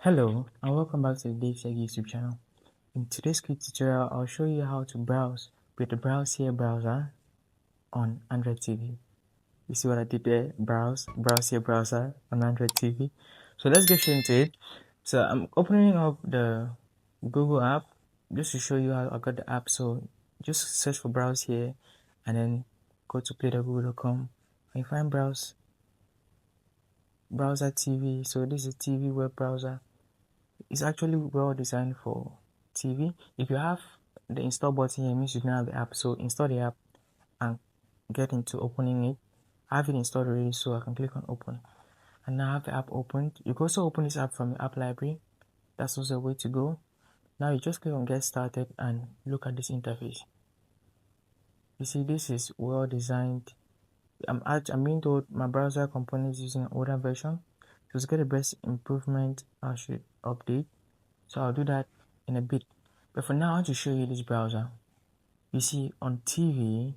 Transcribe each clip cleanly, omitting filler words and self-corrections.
Hello and welcome back to the DaveTech YouTube channel. In today's quick tutorial, I'll show you how to browse with the BrowseHere browser on Android TV. You see what I did there? BrowseHere browser on Android TV. So let's get straight into it. So I'm opening up the Google app just to show you how I got the app. So just search for BrowseHere and then go to play.google.com and you find browser TV. So this is a TV web browser. It's actually well designed for TV. If you have the install button here, it means you don't have the app. So install the app and get into opening it. I have it installed already, so I can click on open. And now I have the app opened. You can also open this app from the app library. That's also a way to go. Now you just click on get started and look at this interface. You see, this is well designed. I'm being told my browser component is using an older version. So to get the best improvement, I should update. So I'll do that in a bit. But for now, I want to show you this browser. You see, on TV,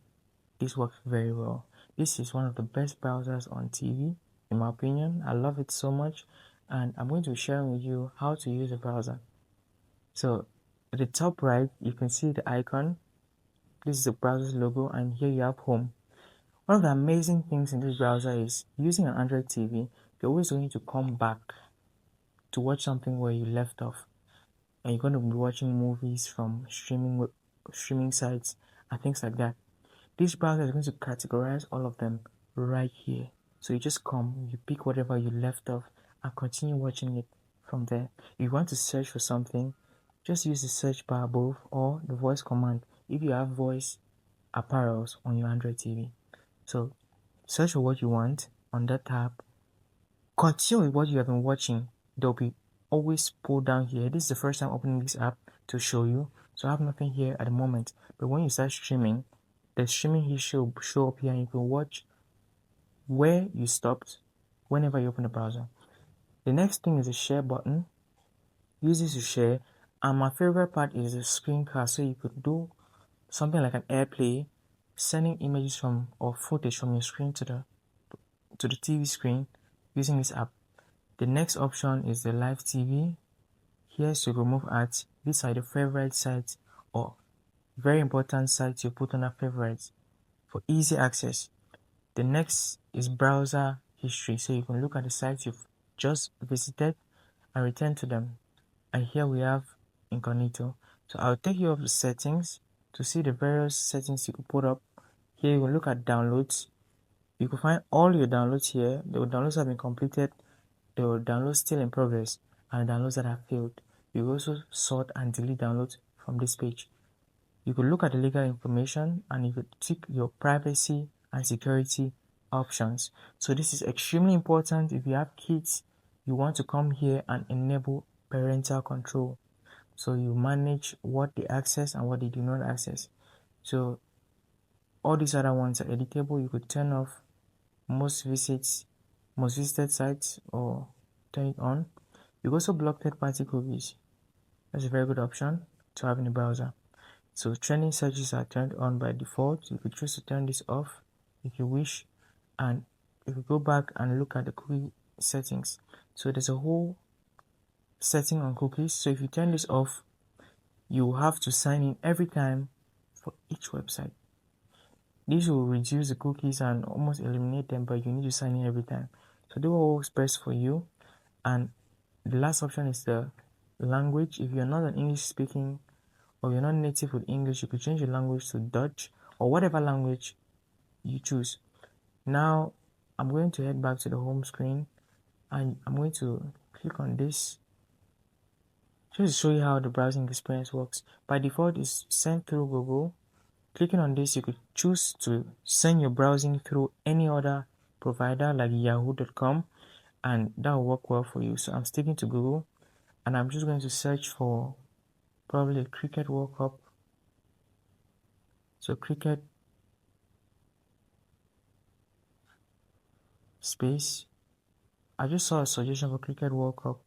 this works very well. This is one of the best browsers on TV, in my opinion. I love it so much. And I'm going to share with you how to use the browser. So at the top right, you can see the icon. This is the browser's logo, and here you have home. One of the amazing things in this browser is using an Android TV, you're always going to come back to watch something where you left off. And you're going to be watching movies from streaming sites and things like that. This browser is going to categorize all of them right here. So you just come, you pick whatever you left off and continue watching it from there. If you want to search for something, just use the search bar above or the voice command if you have voice apparels on your Android TV. So search for what you want on that tab. Continue with what you have been watching. There'll be always pull down here. This is the first time opening this app to show you. So I have nothing here at the moment. But when you start streaming, the streaming history will show up here and you can watch where you stopped whenever you open the browser. The next thing is the share button. Use this to share. And my favorite part is the screencast. So you could do something like an AirPlay, sending images from or footage from your screen to the TV screen using this app. The next option is the live TV. Here's to remove ads. These are the favorite sites or very important sites you put on a favorites for easy access. The next is browser history. So you can look at the sites you've just visited and return to them. And here we have incognito. So I'll take you up to settings to see the various settings you can put up. Here you can look at downloads. You can find all your downloads here. The downloads have been completed. The downloads still in progress and downloads that have failed. You can also sort and delete downloads from this page. You could look at the legal information and you could tick your privacy and security options. So this is extremely important if you have kids. You want to come here and enable parental control. So you manage what they access and what they do not access. So all these other ones are editable. You could turn off most visited sites or turn it on. You also block third-party cookies. That's a very good option to have in the browser. So trending searches are turned on by default. You could choose to turn this off if you wish, and you could go back and look at the cookie settings. So there's a whole setting on cookies. So if you turn this off, you have to sign in every time for each website. This will reduce the cookies and almost eliminate them, but you need to sign in every time. So do what works best for you. And the last option is the language. If you're not an English speaking or you're not native with English, you could change your language to Dutch or whatever language you choose. Now I'm going to head back to the home screen and I'm going to click on this just to show you how the browsing experience works. By default, it's sent through Google. Clicking on this, you could choose to send your browsing through any other provider like yahoo.com and that will work well for you. So I'm sticking to Google and I'm just going to search for probably a Cricket World Cup. So cricket space. I just saw a suggestion for Cricket World Cup.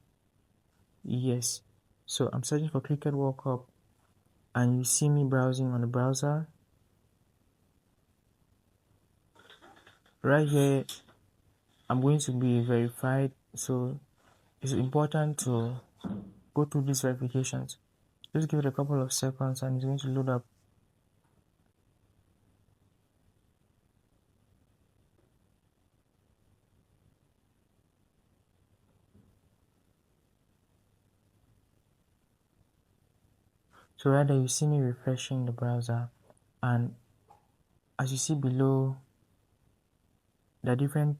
Yes. So I'm searching for Cricket World Cup and you see me browsing on the browser. Right here, I'm going to be verified. So it's important to go through these verifications. Just give it a couple of seconds and it's going to load up. So right there, you see me refreshing the browser, and as you see below, there are different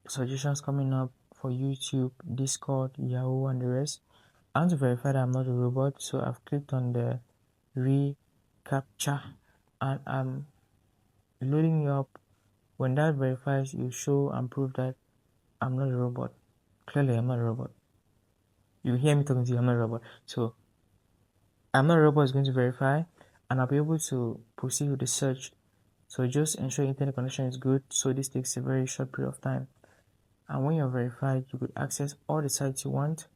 suggestions coming up for YouTube, Discord, Yahoo, and the rest. I want to verify that I'm not a robot, so I've clicked on the reCAPTCHA and I'm loading it up. When that verifies, you show and prove that I'm not a robot. Clearly, I'm not a robot. You hear me talking to you, I'm not a robot. So, I'm not a robot is going to verify, and I'll be able to proceed with the search. So just ensure internet connection is good. So this takes a very short period of time. And when you're verified, you could access all the sites you want.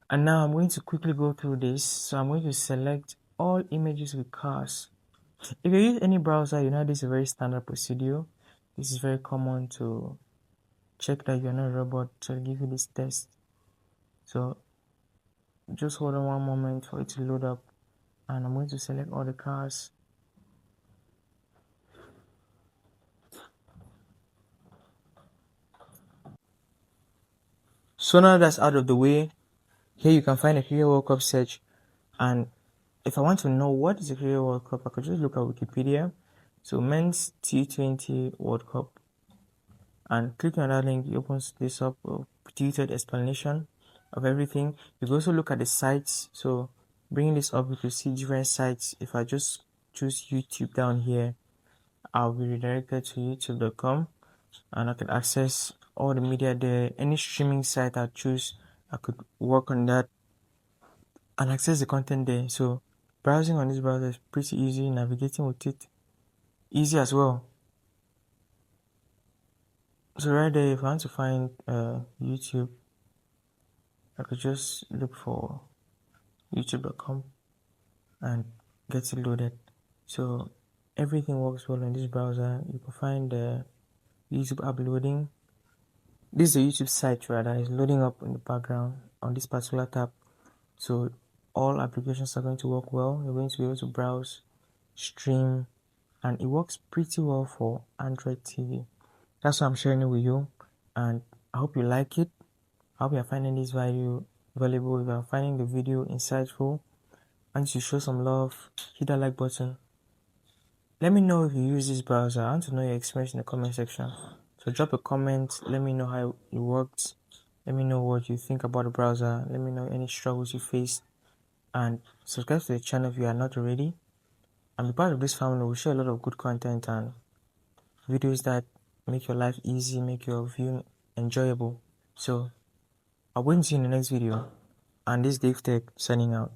And now I'm going to quickly go through this. So I'm going to select all images with cars. If you use any browser, you know this is a very standard procedure. This is very common to check that you're not a robot, so I'll give you this test. So just hold on one moment for it to load up, and I'm going to select all the cars. So now that's out of the way, here you can find a Cricket World Cup search, and if I want to know what is the Cricket World Cup, I could just look at Wikipedia. So Men's T20 World Cup, and clicking on that link, it opens this up with detailed explanation of everything. You can also look at the sites. So bringing this up, you can see different sites. If I just choose YouTube down here, I'll be redirected to youtube.com, and I can access all the media there. Any streaming site I choose, I could work on that and access the content there. So browsing on this browser is pretty easy, navigating with it easy as well. So right there, if I want to find YouTube, I could just look for youtube.com and get it loaded. So everything works well in this browser. You can find the YouTube app loading. This is the YouTube site rather, is loading up in the background on this particular tab. So all applications are going to work well. You're going to be able to browse, stream, and it works pretty well for Android TV. That's why I'm sharing it with you, and I hope you like it. I hope you're finding this valuable. If you're finding the video insightful, and you show some love, hit that like button. Let me know if you use this browser. I want to know your experience in the comment section. So drop a comment, let me know how it worked. Let me know what you think about the browser. Let me know any struggles you faced. And subscribe to the channel if you are not already. And be part of this family. We share a lot of good content and videos that make your life easy, make your viewing enjoyable. So I'll wait to see you in the next video. And this is DaveTech signing out.